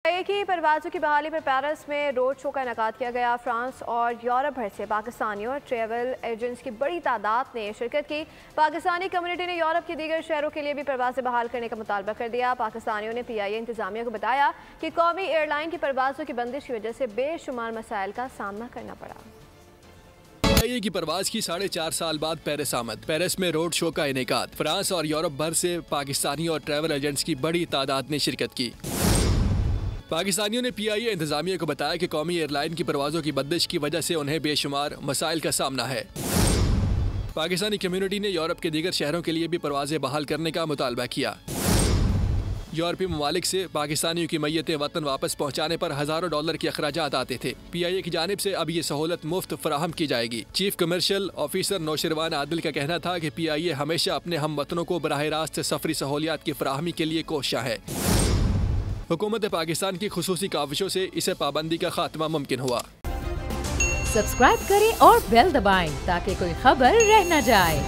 एक ही परवाज़ों की बहाली पर पेरिस में रोड शो का इनेकाद किया गया। फ्रांस और यूरोप भर से पाकिस्तानियों और ट्रैवल एजेंट्स की बड़ी तादाद ने शिरकत की। पाकिस्तानी कम्युनिटी ने यूरोप के दीगर शहरों के लिए भी परवाज़ें बहाल करने का मुतालबा कर दिया। पाकिस्तानियों ने PIA इंतजामिया को बताया कि कौमी एयरलाइन की परवाज़ों की बंदिश की वजह से बेशुमार मसाइल का सामना करना पड़ा। PIA की परवाज की 4.5 साल बाद पेरिस आमद। पेरिस में रोड शो का इनेकाद। फ्रांस और यूरोप भर से पाकिस्तानी और ट्रैवल एजेंट्स की बड़ी तादाद ने शिरकत की। पाकिस्तानियों ने PIA इंतजामिया को बताया कि कौमी एयरलाइन की परवाज़ों की बंदिश की वजह से उन्हें बेशुमार मसाइल का सामना है। पाकिस्तानी कम्युनिटी ने यूरोप के दीगर शहरों के लिए भी परवाज़ें बहाल करने का मुतालबा किया। यूरोपीय ममालिक से पाकिस्तानियों की मैयतें वतन वापस पहुँचाने पर हज़ारों डॉलर के अखराजात आते थे। PIA की जानिब से अब ये सहूलत मुफ्त फराहम की जाएगी। Chief commercial officer Nausherwan Adil का कहना था कि PIA हमेशा अपने हम वतनों को बराह रास्त सफरी सहूलियात की फराहमी के लिए कोशिश है। हुकूमत पाकिस्तान की खुसूसी काविशों से इसे पाबंदी का खात्मा मुमकिन हुआ। सब्सक्राइब करें और बेल दबाएं ताकि कोई खबर रह न जाए।